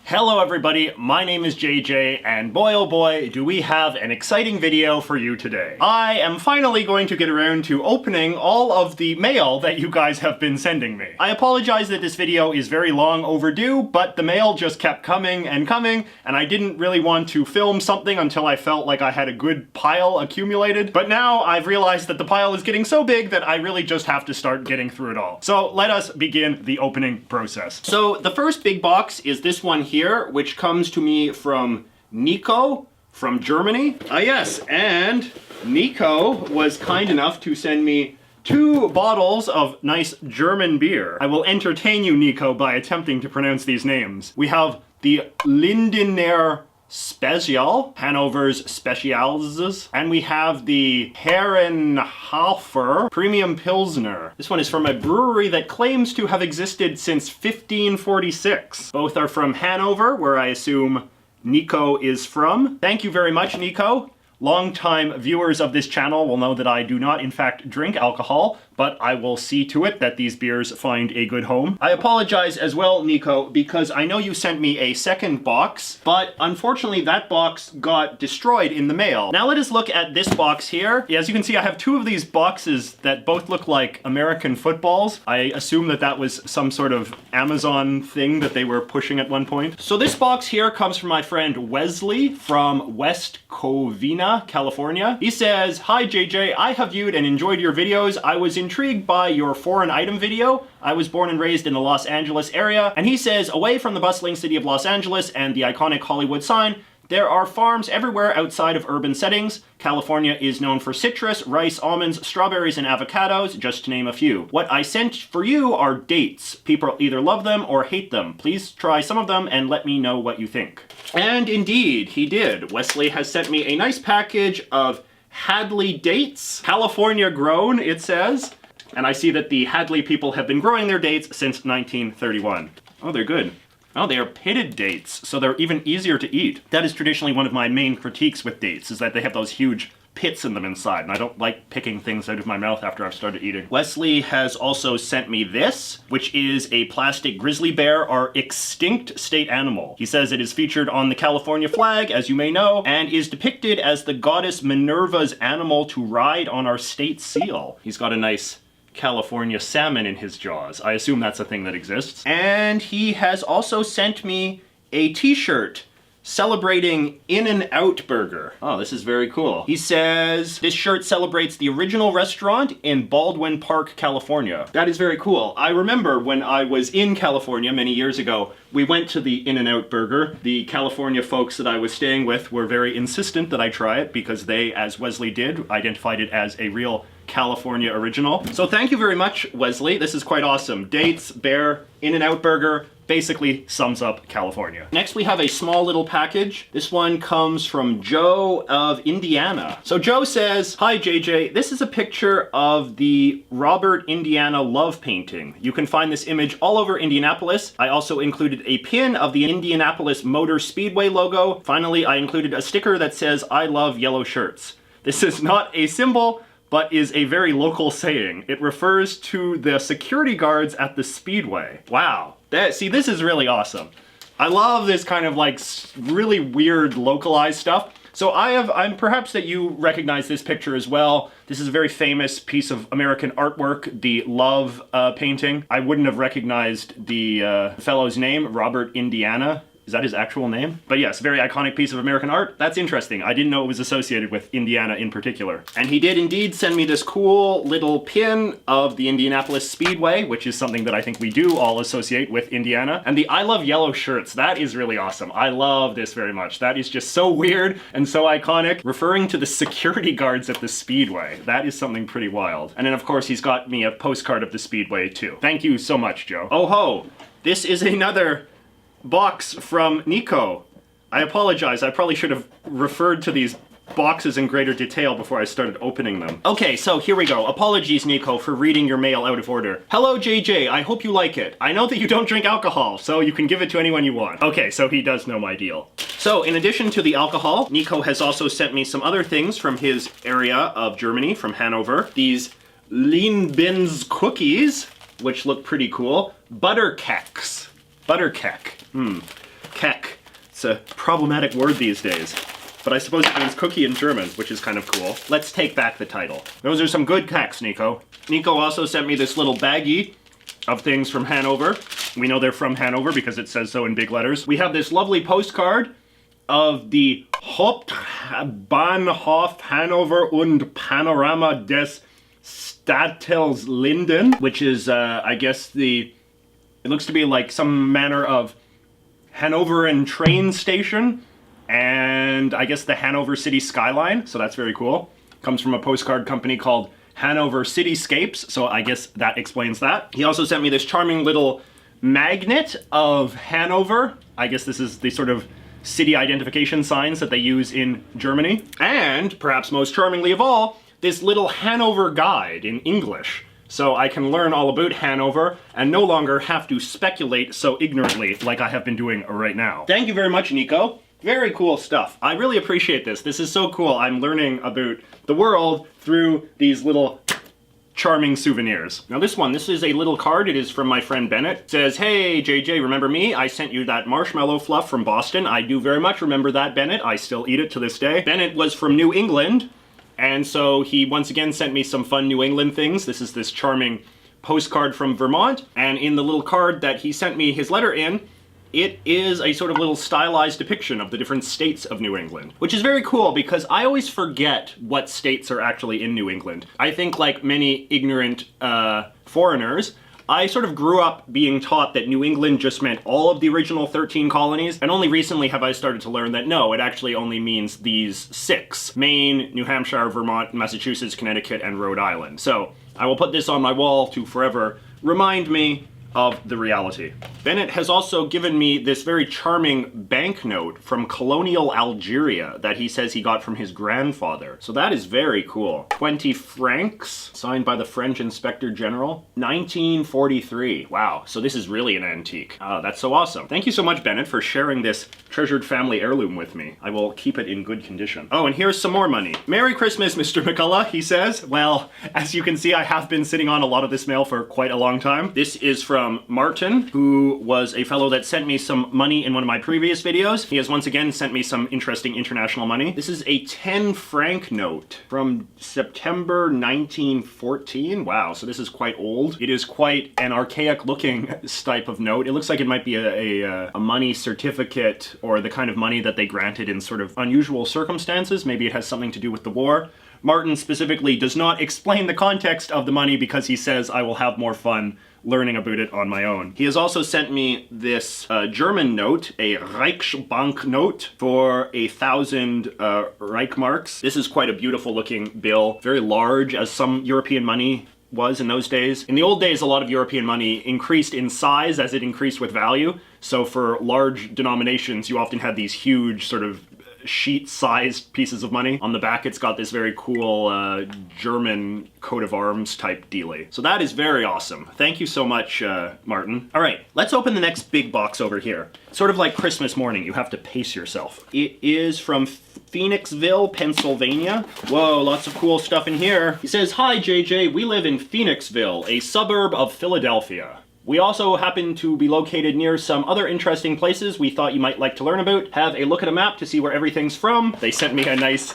Hello everybody, my name is JJ, and boy oh boy do we have an exciting video for you today. I am finally going to get around to opening all of the mail that you guys have been sending me. I apologize that this video is very long overdue, but the mail just kept coming, and I didn't really want to film something until I felt like I had a good pile accumulated. But now I've realized that the pile is getting so big that I really just have to start getting through it all. So let us begin the opening process. So the first big box is this one here, which comes to me from Nico from Germany. Yes, and Nico was kind enough to send me 2 bottles of nice German beer. I will entertain you, Nico, by attempting to pronounce these names. We have the Lindener Spezial, Hanover's Specials, and we have the Herrenhofer Premium Pilsner. This one is from a brewery that claims to have existed since 1546. Both are from Hanover, where I assume Nico is from. Thank you very much, Nico. Longtime viewers of this channel will know that I do not in fact drink alcohol, but I will see to it that these beers find a good home. I apologize as well, Nico, because I know you sent me a second box, but unfortunately that box got destroyed in the mail. Now let us look at this box here. As you can see, I have 2 of these boxes that both look like American footballs. I assume that that was some sort of Amazon thing that they were pushing at one point. So this box here comes from my friend Wesley from West Covina, California. He says, "Hi JJ, I have viewed and enjoyed your videos. I was intrigued by your foreign item video. I was born and raised in the Los Angeles area." And he says, "Away from the bustling city of Los Angeles and the iconic Hollywood sign, there are farms everywhere outside of urban settings. California is known for citrus, rice, almonds, strawberries, and avocados, just to name a few. What I sent for you are dates. People either love them or hate them. Please try some of them and let me know what you think." And indeed, he did. Wesley has sent me a nice package of Hadley dates. California grown, it says. And I see that the Hadley people have been growing their dates since 1931. Oh, they're good. Oh, they are pitted dates, so they're even easier to eat. That is traditionally one of my main critiques with dates, is that they have those huge pits in them inside, and I don't like picking things out of my mouth after I've started eating. Wesley has also sent me this, which is a plastic grizzly bear, our extinct state animal. He says it is featured on the California flag, as you may know, and is depicted as the goddess Minerva's animal to ride on our state seal. He's got a nice California salmon in his jaws. I assume that's a thing that exists. And he has also sent me a t-shirt celebrating In-N-Out Burger. Oh, this is very cool. He says, "This shirt celebrates the original restaurant in Baldwin Park, California." That is very cool. I remember when I was in California many years ago, we went to the In-N-Out Burger. The California folks that I was staying with were very insistent that I try it because they, as Wesley did, identified it as a real California original. So thank you very much, Wesley. This is quite awesome. Dates, bear, In-N-Out Burger, basically sums up California. Next we have a small little package. This one comes from Joe of Indiana. So Joe says, "Hi JJ, this is a picture of the Robert Indiana love painting. You can find this image all over Indianapolis. I also included a pin of the Indianapolis Motor Speedway logo. Finally, I included a sticker that says, 'I love yellow shirts.' This is not a symbol, but is a very local saying. It refers to the security guards at the Speedway." Wow. See, this is really awesome. I love this kind of like really weird localized stuff. So I'm perhaps that you recognize this picture as well. This is a very famous piece of American artwork, the Love painting. I wouldn't have recognized the fellow's name, Robert Indiana. Is that his actual name? But yes, very iconic piece of American art. That's interesting. I didn't know it was associated with Indiana in particular. And he did indeed send me this cool little pin of the Indianapolis Speedway, which is something that I think we do all associate with Indiana. And the "I love yellow shirts," that is really awesome. I love this very much. That is just so weird and so iconic. Referring to the security guards at the Speedway. That is something pretty wild. And then of course he's got me a postcard of the Speedway too. Thank you so much, Joe. Oh ho! This is another box from Nico. I apologize, I probably should have referred to these boxes in greater detail before I started opening them. Okay, so here we go. Apologies, Nico, for reading your mail out of order. "Hello, JJ. I hope you like it. I know that you don't drink alcohol, so you can give it to anyone you want." Okay, so he does know my deal. So, in addition to the alcohol, Nico has also sent me some other things from his area of Germany, from Hanover. These Leanbins cookies, which look pretty cool. Butterkeks. Butterkek. Kek. It's a problematic word these days. But I suppose it means cookie in German, which is kind of cool. Let's take back the title. Those are some good keks, Nico. Nico also sent me this little baggie of things from Hanover. We know they're from Hanover because it says so in big letters. We have this lovely postcard of the Hauptbahnhof Hanover und Panorama des Stadtteils Linden, which is, I guess, it looks to be like some manner of Hanoverian train station, and I guess the Hanover city skyline, so that's very cool. Comes from a postcard company called Hanover Cityscapes, so I guess that explains that. He also sent me this charming little magnet of Hanover. I guess this is the sort of city identification signs that they use in Germany. And, perhaps most charmingly of all, this little Hanover guide in English. So I can learn all about Hanover and no longer have to speculate so ignorantly like I have been doing right now. Thank you very much, Nico. Very cool stuff. I really appreciate this. This is so cool. I'm learning about the world through these little charming souvenirs. Now this is a little card. It is from my friend Bennett. It says, "Hey JJ, remember me? I sent you that marshmallow fluff from Boston. I do very much remember that, Bennett. I still eat it to this day." Bennett was from New England, and so he once again sent me some fun New England things. This is this charming postcard from Vermont, and in the little card that he sent me his letter in, it is a sort of little stylized depiction of the different states of New England, which is very cool because I always forget what states are actually in New England. I think, like many ignorant foreigners, I sort of grew up being taught that New England just meant all of the original 13 colonies, and only recently have I started to learn that no, it actually only means these 6. Maine, New Hampshire, Vermont, Massachusetts, Connecticut, and Rhode Island. So I will put this on my wall to forever remind me of the reality. Bennett has also given me this very charming banknote from colonial Algeria that he says he got from his grandfather. So that is very cool. 20 francs, signed by the French Inspector General. 1943. Wow, so this is really an antique. That's so awesome. Thank you so much, Bennett, for sharing this treasured family heirloom with me. I will keep it in good condition. Oh, and here's some more money. Merry Christmas, Mr. McCullough, he says. Well, as you can see, I have been sitting on a lot of this mail for quite a long time. This is from Martin, who was a fellow that sent me some money in one of my previous videos. He has once again sent me some interesting international money. This is a 10 franc note from September 1914. Wow, so this is quite old. It is quite an archaic looking type of note. It looks like it might be a money certificate, or the kind of money that they granted in sort of unusual circumstances. Maybe it has something to do with the war. Martin specifically does not explain the context of the money because he says I will have more fun learning about it on my own. He has also sent me this German note, a Reichsbank note for 1,000 Reichmarks. This is quite a beautiful looking bill, very large, as some European money was in those days. In the old days, a lot of European money increased in size as it increased with value. So for large denominations, you often had these huge sort of sheet-sized pieces of money. On the back, it's got this very cool German coat of arms type dealie. So that is very awesome. Thank you so much, Martin. All right, let's open the next big box over here. Sort of like Christmas morning, you have to pace yourself. It is from Phoenixville, Pennsylvania. Whoa, lots of cool stuff in here. He says, "Hi, JJ, we live in Phoenixville, a suburb of Philadelphia. We also happen to be located near some other interesting places we thought you might like to learn about. Have a look at a map to see where everything's from." They sent me a nice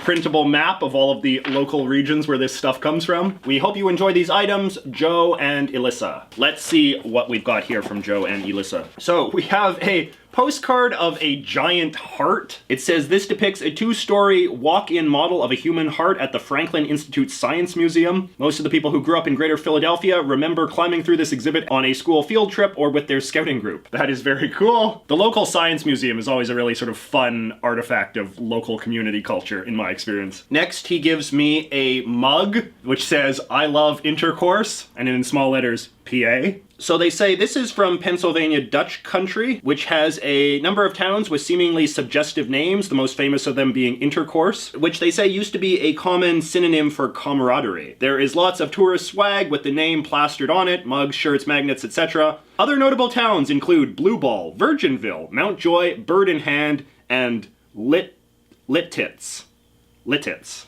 printable map of all of the local regions where this stuff comes from. "We hope you enjoy these items, Joe and Elissa." Let's see what we've got here from Joe and Elissa. So we have a postcard of a giant heart. It says, "This depicts a 2-story walk-in model of a human heart at the Franklin Institute Science Museum. Most of the people who grew up in Greater Philadelphia remember climbing through this exhibit on a school field trip or with their scouting group." That is very cool. The local science museum is always a really sort of fun artifact of local community culture, in my experience. Next, he gives me a mug, which says, "I love intercourse," and in small letters, PA. So they say this is from Pennsylvania Dutch country, which has a number of towns with seemingly suggestive names, the most famous of them being Intercourse, which they say used to be a common synonym for camaraderie. There is lots of tourist swag with the name plastered on it, mugs, shirts, magnets, etc. Other notable towns include Blue Ball, Virginville, Mountjoy, Bird in Hand, and Littitz.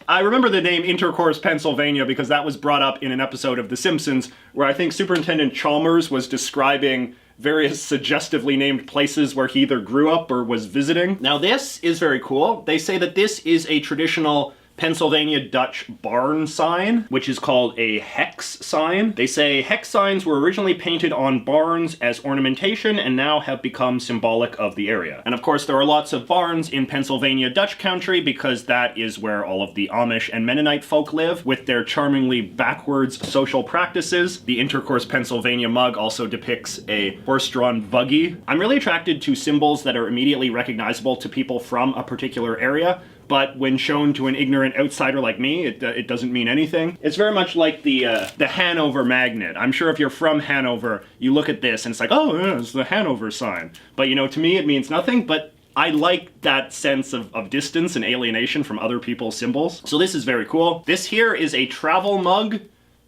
I remember the name Intercourse, Pennsylvania, because that was brought up in an episode of The Simpsons where I think Superintendent Chalmers was describing various suggestively named places where he either grew up or was visiting. Now this is very cool. They say that this is a traditional Pennsylvania Dutch barn sign, which is called a hex sign. They say hex signs were originally painted on barns as ornamentation and now have become symbolic of the area. And of course there are lots of barns in Pennsylvania Dutch country because that is where all of the Amish and Mennonite folk live with their charmingly backwards social practices. The Intercourse Pennsylvania mug also depicts a horse-drawn buggy. I'm really attracted to symbols that are immediately recognizable to people from a particular area, but when shown to an ignorant outsider like me, it doesn't mean anything. It's very much like the Hanover magnet. I'm sure if you're from Hanover, you look at this and it's like, oh, yeah, it's the Hanover sign. But you know, to me it means nothing, but I like that sense of distance and alienation from other people's symbols. So this is very cool. This here is a travel mug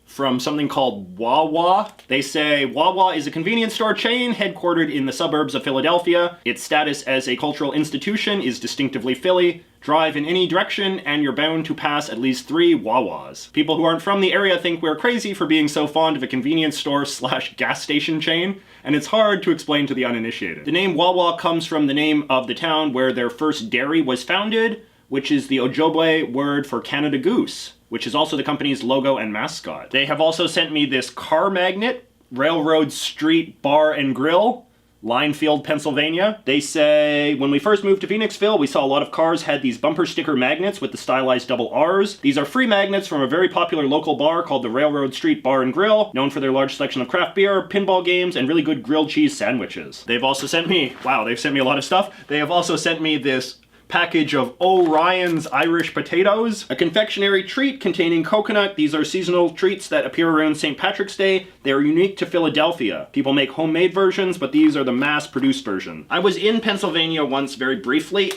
from something called Wawa. They say Wawa is a convenience store chain headquartered in the suburbs of Philadelphia. Its status as a cultural institution is distinctively Philly. Drive in any direction and you're bound to pass at least 3 Wawas. People who aren't from the area think we're crazy for being so fond of a convenience store / gas station chain, and it's hard to explain to the uninitiated. The name Wawa comes from the name of the town where their first dairy was founded, which is the Ojibwe word for Canada Goose, which is also the company's logo and mascot. They have also sent me this car magnet, Railroad Street Bar and Grill, Linefield, Pennsylvania. They say, when we first moved to Phoenixville, we saw a lot of cars had these bumper sticker magnets with the stylized double R's. These are free magnets from a very popular local bar called the Railroad Street Bar and Grill, known for their large selection of craft beer, pinball games, and really good grilled cheese sandwiches. They've also sent me, wow, they've sent me a lot of stuff. They have also sent me this package of Orion's Irish potatoes, a confectionery treat containing coconut. These are seasonal treats that appear around St. Patrick's Day. They are unique to Philadelphia. People make homemade versions, but these are the mass-produced version. I was in Pennsylvania once very briefly.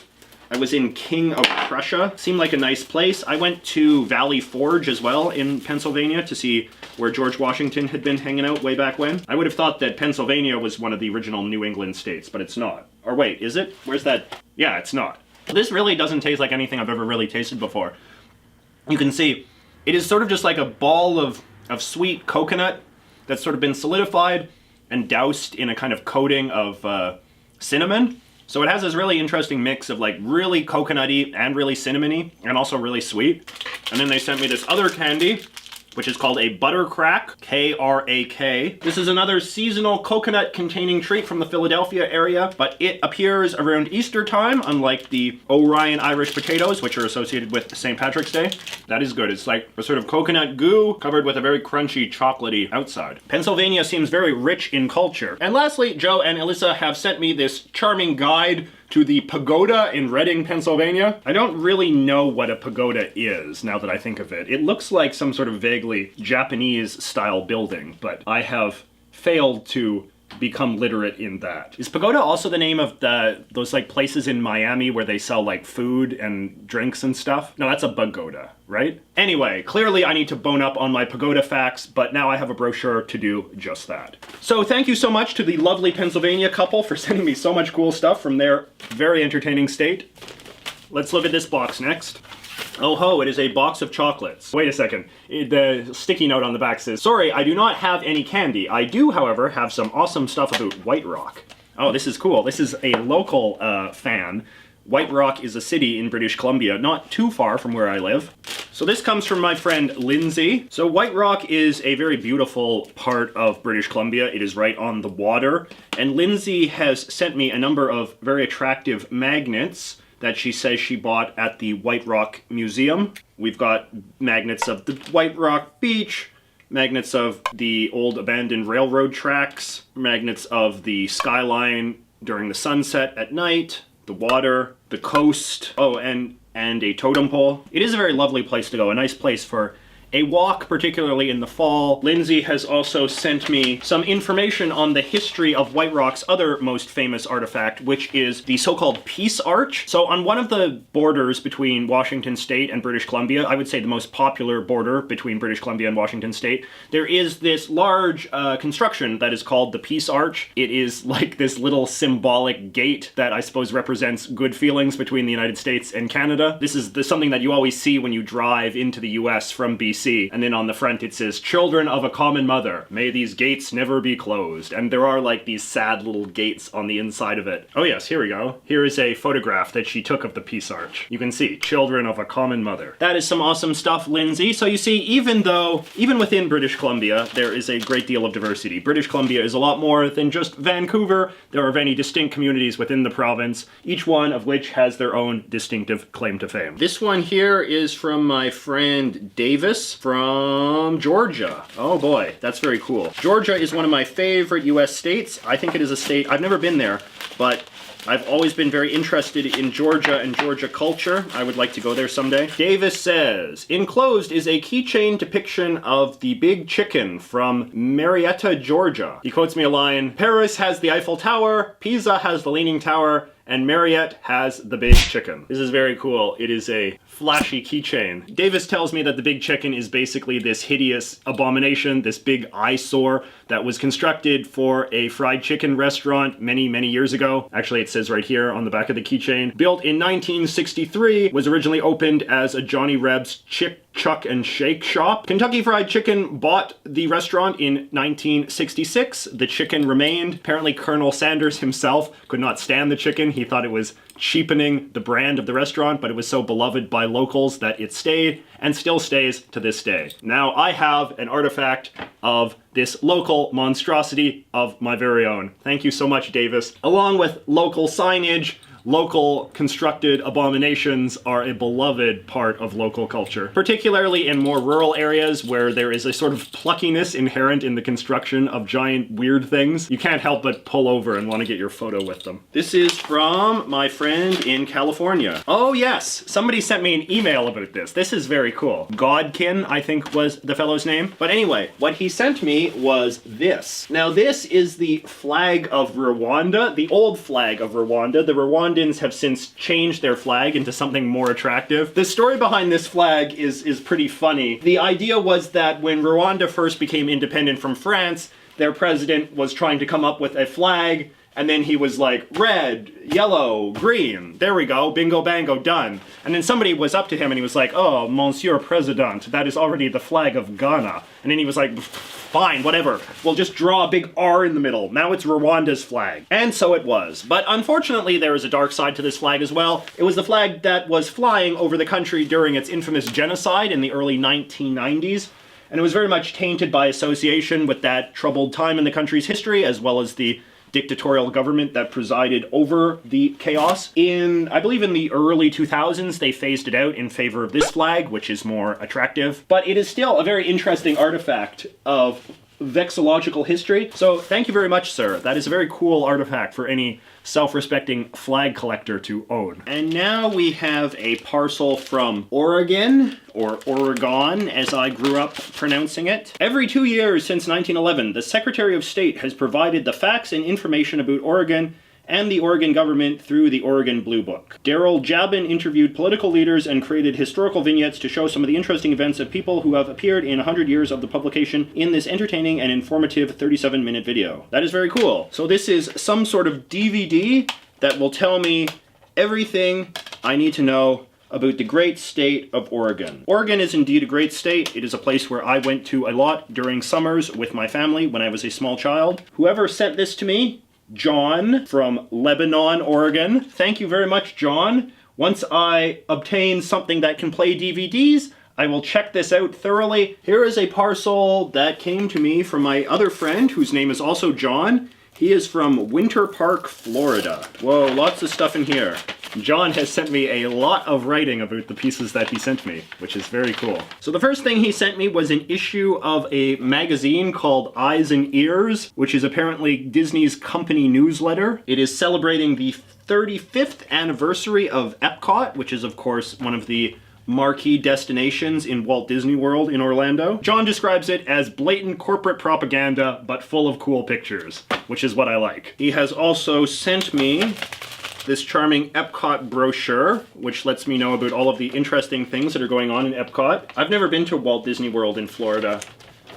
I was in King of Prussia. Seemed like a nice place. I went to Valley Forge as well in Pennsylvania to see where George Washington had been hanging out way back when. I would have thought that Pennsylvania was one of the original New England states, but it's not. Or wait, is it? Where's that? Yeah, it's not. This really doesn't taste like anything I've ever really tasted before. You can see, it is sort of just like a ball of sweet coconut that's sort of been solidified and doused in a kind of coating of cinnamon. So it has this really interesting mix of like really coconutty and really cinnamony and also really sweet. And then they sent me this other candy, which is called a butter crack, K-R-A-K. This is another seasonal coconut containing treat from the Philadelphia area, but it appears around Easter time, unlike the Orion Irish potatoes, which are associated with St. Patrick's Day. That is good. It's like a sort of coconut goo covered with a very crunchy, chocolatey outside. Pennsylvania seems very rich in culture. And lastly, Joe and Alyssa have sent me this charming guide to the Pagoda in Reading, Pennsylvania. I don't really know what a pagoda is, now that I think of it. It looks like some sort of vaguely Japanese-style building, but I have failed to become literate in that. Is Pagoda also the name of those like places in Miami where they sell like food and drinks and stuff? No, that's a Pagoda, right? Anyway, clearly I need to bone up on my Pagoda facts, but now I have a brochure to do just that. So thank you so much to the lovely Pennsylvania couple for sending me so much cool stuff from their very entertaining state. Let's look at this box next. Oh ho, it is a box of chocolates. Wait a second, the sticky note on the back says, sorry, I do not have any candy. I do, however, have some awesome stuff about White Rock. Oh, this is cool. This is a local fan. White Rock is a city in British Columbia, not too far from where I live. So this comes from my friend Lindsay. So White Rock is a very beautiful part of British Columbia. It is right on the water. And Lindsay has sent me a number of very attractive magnets that she says she bought at the White Rock Museum. We've got magnets of the White Rock Beach, magnets of the old abandoned railroad tracks, magnets of the skyline during the sunset at night, the water, the coast, oh, and a totem pole. It is a very lovely place to go, a nice place for a walk, particularly in the fall. Lindsay has also sent me some information on the history of White Rock's other most famous artifact, which is the so-called Peace Arch. So on one of the borders between Washington State and British Columbia, I would say the most popular border between British Columbia and Washington State, there is this large construction that is called the Peace Arch. It is like this little symbolic gate that I suppose represents good feelings between the United States and Canada. This is something that you always see when you drive into the US from BC. see. And then on the front it says, "Children of a common mother, may these gates never be closed." And there are like these sad little gates on the inside of it. Oh yes, here we go. Here is a photograph that she took of the Peace Arch. You can see, "Children of a common mother." That is some awesome stuff, Lindsay. So you see, even within British Columbia, there is a great deal of diversity. British Columbia is a lot more than just Vancouver. There are many distinct communities within the province, each one of which has their own distinctive claim to fame. This one here is from my friend Davis from Georgia. Oh boy, that's very cool. Georgia is one of my favorite US states. I think it is a state, I've never been there, but I've always been very interested in Georgia and Georgia culture. I would like to go there someday. Davis says, "Enclosed is a keychain depiction of the Big Chicken from Marietta, Georgia." He quotes me a line, "Paris has the Eiffel Tower, Pisa has the Leaning Tower, and Mariette has the Big Chicken." This is very cool. It is a flashy keychain. Davis tells me that the Big Chicken is basically this hideous abomination, this big eyesore that was constructed for a fried chicken restaurant many, many years ago. Actually, it says right here on the back of the keychain, built in 1963, was originally opened as a Johnny Reb's Chuck and Shake shop. Kentucky Fried Chicken bought the restaurant in 1966. The chicken remained. Apparently Colonel Sanders himself could not stand the chicken. He thought it was cheapening the brand of the restaurant, but it was so beloved by locals that it stayed and still stays to this day. Now I have an artifact of this local monstrosity of my very own. Thank you so much, Davis. Along with local signage, local constructed abominations are a beloved part of local culture, particularly in more rural areas where there is a sort of pluckiness inherent in the construction of giant weird things. You can't help but pull over and want to get your photo with them. This is from my friend in California. Oh yes, somebody sent me an email about this. This is very cool. Godkin, I think was the fellow's name. But anyway, what he sent me was this. Now this is the flag of Rwanda, the old flag of Rwanda. The Rwandans have since changed their flag into something more attractive. The story behind this flag is pretty funny. The idea was that when Rwanda first became independent from France, their president was trying to come up with a flag, and then he was like, red, yellow, green, there we go, bingo bango, done. And then somebody was up to him and he was like, "Oh, Monsieur President, that is already the flag of Ghana." And then he was like, "Fine, whatever, we'll just draw a big R in the middle. Now it's Rwanda's flag." And so it was. But unfortunately, there is a dark side to this flag as well. It was the flag that was flying over the country during its infamous genocide in the early 1990s. And it was very much tainted by association with that troubled time in the country's history, as well as the dictatorial government that presided over the chaos. I believe in the early 2000s, they phased it out in favor of this flag, which is more attractive. But it is still a very interesting artifact of vexillological history. So thank you very much, sir. That is a very cool artifact for any self-respecting flag collector to own. And now we have a parcel from Oregon, or Oregon, as I grew up pronouncing it. Every 2 years since 1911, the Secretary of State has provided the facts and information about Oregon and the Oregon government through the Oregon Blue Book. Daryl Jabin interviewed political leaders and created historical vignettes to show some of the interesting events of people who have appeared in 100 years of the publication in this entertaining and informative 37-minute video. That is very cool. So this is some sort of DVD that will tell me everything I need to know about the great state of Oregon. Oregon is indeed a great state. It is a place where I went to a lot during summers with my family when I was a small child. Whoever sent this to me, John from Lebanon, Oregon. Thank you very much, John. Once I obtain something that can play DVDs, I will check this out thoroughly. Here is a parcel that came to me from my other friend, whose name is also John. He is from Winter Park, Florida. Whoa, lots of stuff in here. John has sent me a lot of writing about the pieces that he sent me, which is very cool. So the first thing he sent me was an issue of a magazine called Eyes and Ears, which is apparently Disney's company newsletter. It is celebrating the 35th anniversary of Epcot, which is of course one of the marquee destinations in Walt Disney World in Orlando. John describes it as blatant corporate propaganda, but full of cool pictures, which is what I like. He has also sent me this charming Epcot brochure, which lets me know about all of the interesting things that are going on in Epcot. I've never been to Walt Disney World in Florida,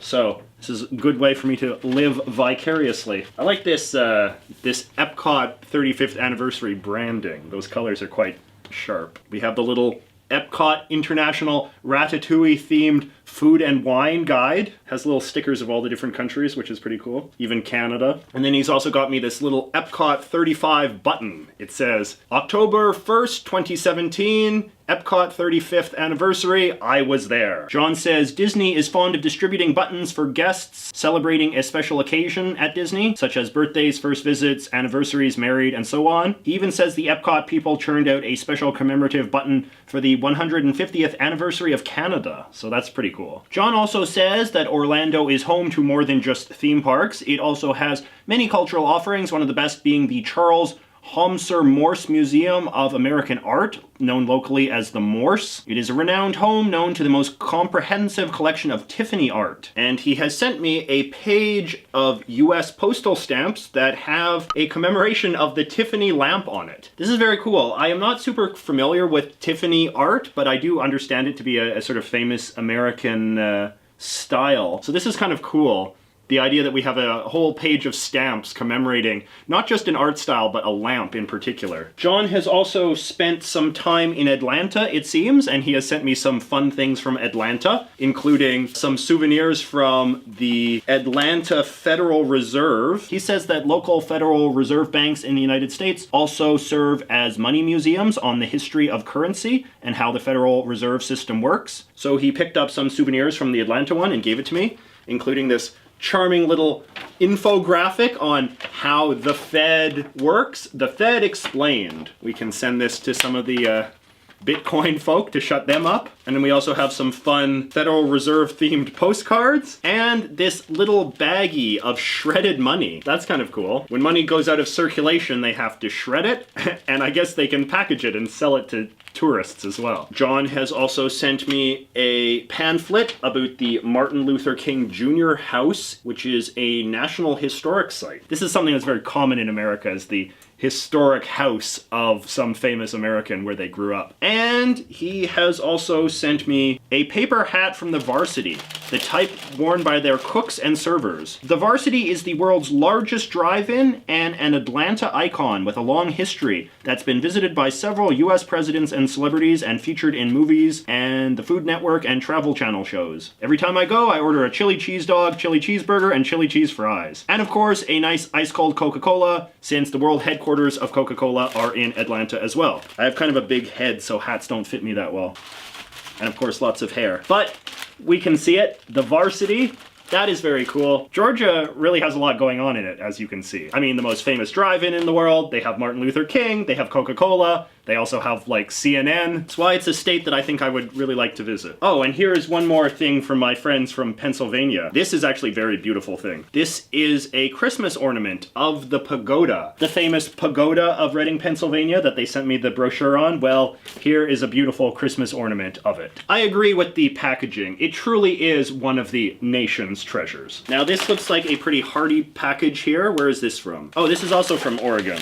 so this is a good way for me to live vicariously. I like this, this Epcot 35th anniversary branding. Those colors are quite sharp. We have the little Epcot International Ratatouille themed food and wine guide. Has little stickers of all the different countries, which is pretty cool. Even Canada. And then he's also got me this little Epcot 35 button. It says, October 1st, 2017, Epcot 35th anniversary, I was there. John says Disney is fond of distributing buttons for guests celebrating a special occasion at Disney, such as birthdays, first visits, anniversaries, married, and so on. He even says the Epcot people churned out a special commemorative button for the 150th anniversary of Canada, so that's pretty cool. John also says that Orlando is home to more than just theme parks. It also has many cultural offerings, one of the best being the Charles Homser Morse Museum of American Art, known locally as the Morse. It is a renowned home known to the most comprehensive collection of Tiffany art. And he has sent me a page of US postal stamps that have a commemoration of the Tiffany lamp on it. This is very cool. I am not super familiar with Tiffany art, but I do understand it to be a sort of famous American style. So this is kind of cool. The idea that we have a whole page of stamps commemorating not just an art style, but a lamp in particular. John has also spent some time in Atlanta, it seems, and he has sent me some fun things from Atlanta, including some souvenirs from the Atlanta Federal Reserve. He says that local Federal Reserve banks in the United States also serve as money museums on the history of currency and how the Federal Reserve System works. So he picked up some souvenirs from the Atlanta one and gave it to me, including this charming little infographic on how the Fed works. The Fed explained. We can send this to some of the Bitcoin folk to shut them up. And then we also have some fun Federal Reserve themed postcards and this little baggie of shredded money. That's kind of cool. When money goes out of circulation, they have to shred it, and I guess they can package it and sell it to tourists as well. John has also sent me a pamphlet about the Martin Luther King Jr. House, which is a National Historic Site. This is something that's very common in America, is the historic house of some famous American where they grew up. And he has also sent me a paper hat from the Varsity, the type worn by their cooks and servers. The Varsity is the world's largest drive-in and an Atlanta icon with a long history that's been visited by several US presidents and celebrities and featured in movies and the Food Network and Travel Channel shows. Every time I go, I order a chili cheese dog, chili cheeseburger, and chili cheese fries. And of course, a nice ice-cold Coca-Cola, since the world headquarters of Coca-Cola are in Atlanta as well. I have kind of a big head, so hats don't fit me that well. And of course, lots of hair. But we can see it, the Varsity. That is very cool. Georgia really has a lot going on in it, as you can see. I mean, the most famous drive-in in the world, they have Martin Luther King, they have Coca-Cola, they also have, like, CNN. That's why it's a state that I think I would really like to visit. Oh, and here is one more thing from my friends from Pennsylvania. This is actually a very beautiful thing. This is a Christmas ornament of the Pagoda. The famous Pagoda of Reading, Pennsylvania that they sent me the brochure on. Well, here is a beautiful Christmas ornament of it. I agree with the packaging. It truly is one of the nation's treasures. Now, this looks like a pretty hardy package here. Where is this from? Oh, this is also from Oregon.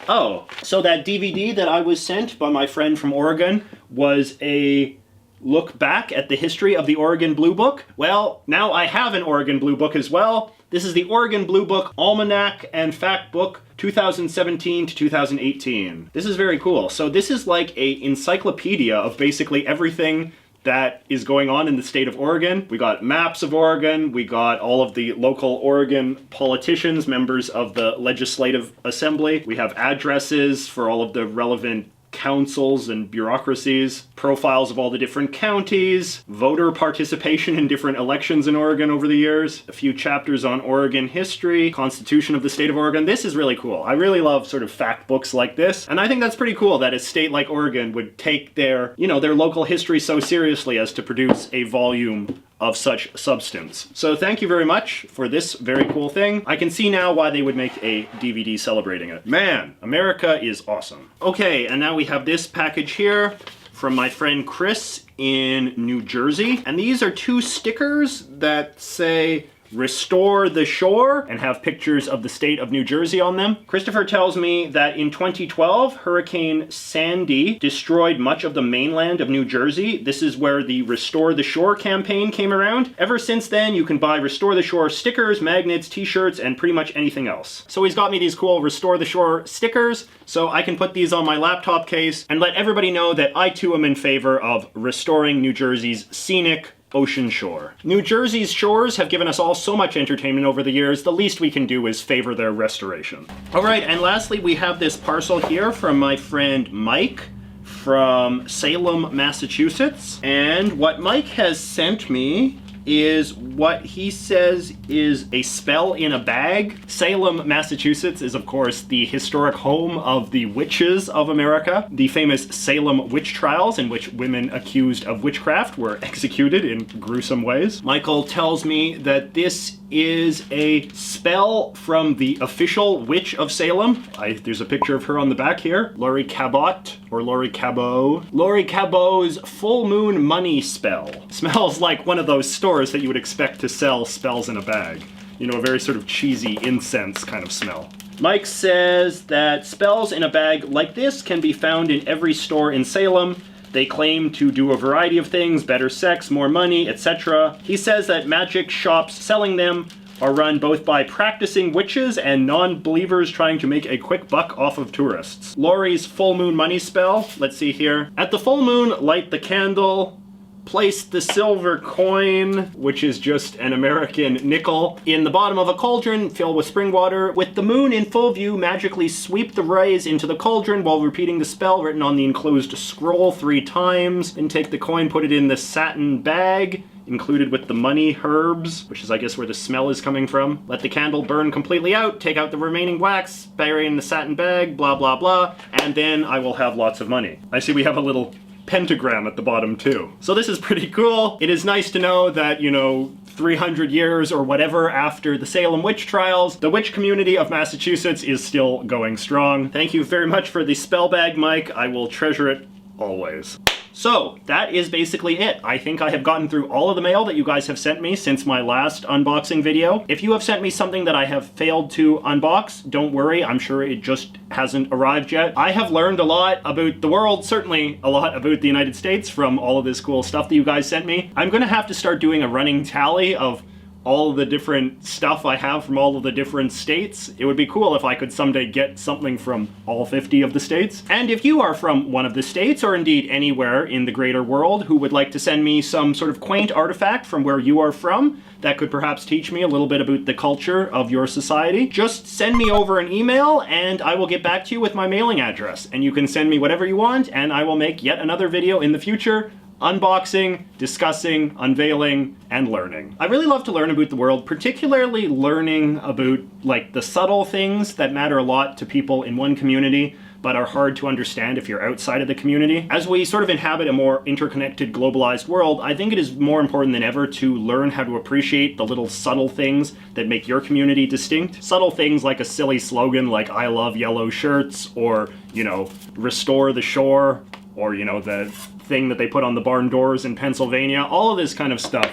Oh, so that DVD that I was sent by my friend from Oregon was a look back at the history of the Oregon Blue Book. Well, now I have an Oregon Blue Book as well. This is the Oregon Blue Book Almanac and Fact Book 2017 to 2018. This is very cool. So this is like a encyclopedia of basically everything that is going on in the state of Oregon. We got maps of Oregon, we got all of the local Oregon politicians, members of the Legislative Assembly. We have addresses for all of the relevant councils and bureaucracies, profiles of all the different counties, voter participation in different elections in Oregon over the years, a few chapters on Oregon history, Constitution of the state of Oregon. This is really cool. I really love sort of fact books like this, and I think that's pretty cool that a state like Oregon would take their, you know, their local history so seriously as to produce a volume of such substance. So thank you very much for this very cool thing. I can see now why they would make a DVD celebrating it. Man, America is awesome. Okay, and now we have this package here from my friend Chris in New Jersey. And these are two stickers that say Restore the Shore and have pictures of the state of New Jersey on them. Christopher tells me that in 2012, Hurricane Sandy destroyed much of the mainland of New Jersey. This is where the Restore the Shore campaign came around. Ever since then, you can buy Restore the Shore stickers, magnets, t-shirts, and pretty much anything else. So he's got me these cool Restore the Shore stickers, so I can put these on my laptop case and let everybody know that I too am in favor of restoring New Jersey's scenic ocean shore. New Jersey's shores have given us all so much entertainment over the years, the least we can do is favor their restoration. All right, and lastly, we have this parcel here from my friend Mike from Salem, Massachusetts. And what Mike has sent me is what he says is a spell in a bag. Salem, Massachusetts is of course the historic home of the witches of America, the famous Salem witch trials in which women accused of witchcraft were executed in gruesome ways. Michael tells me that this is a spell from the official witch of Salem. There's a picture of her on the back here. Laurie Cabot, or Laurie Cabot. Laurie Cabot's full moon money spell. Smells like one of those stores that you would expect to sell spells in a bag. You know, a very sort of cheesy incense kind of smell. Mike says that spells in a bag like this can be found in every store in Salem. They claim to do a variety of things, better sex, more money, etc. He says that magic shops selling them are run both by practicing witches and non-believers trying to make a quick buck off of tourists. Laurie's full moon money spell, let's see here. At the full moon, light the candle, place the silver coin, which is just an American nickel, in the bottom of a cauldron, fill with spring water. With the moon in full view, magically sweep the rays into the cauldron while repeating the spell written on the enclosed scroll 3 times. Then take the coin, put it in the satin bag, included with the money herbs, which is I guess where the smell is coming from. Let the candle burn completely out, take out the remaining wax, bury in the satin bag, blah blah blah, and then I will have lots of money. I see we have a little pentagram at the bottom too. So this is pretty cool. It is nice to know that, you know, 300 years or whatever after the Salem witch trials, the witch community of Massachusetts is still going strong. Thank you very much for the spell bag, Mike. I will treasure it always. So, that is basically it. I think I have gotten through all of the mail that you guys have sent me since my last unboxing video. If you have sent me something that I have failed to unbox, don't worry, I'm sure it just hasn't arrived yet. I have learned a lot about the world, certainly a lot about the United States from all of this cool stuff that you guys sent me. I'm gonna have to start doing a running tally of all of the different stuff I have from all of the different states. It would be cool if I could someday get something from all 50 of the states. And if you are from one of the states, or indeed anywhere in the greater world, who would like to send me some sort of quaint artifact from where you are from, that could perhaps teach me a little bit about the culture of your society, just send me over an email and I will get back to you with my mailing address. And you can send me whatever you want and I will make yet another video in the future unboxing, discussing, unveiling, and learning. I really love to learn about the world, particularly learning about like the subtle things that matter a lot to people in one community but are hard to understand if you're outside of the community. As we sort of inhabit a more interconnected, globalized world, I think it is more important than ever to learn how to appreciate the little subtle things that make your community distinct. Subtle things like a silly slogan like I love yellow shirts, or, you know, restore the shore, or, you know, the thing that they put on the barn doors in Pennsylvania. All of this kind of stuff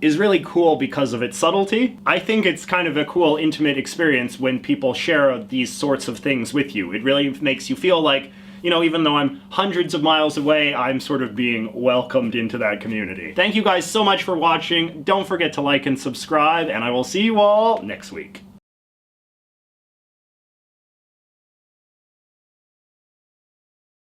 is really cool because of its subtlety. I think it's kind of a cool, intimate experience when people share these sorts of things with you. It really makes you feel like, you know, even though I'm hundreds of miles away, I'm sort of being welcomed into that community. Thank you guys so much for watching. Don't forget to like and subscribe, and I will see you all next week.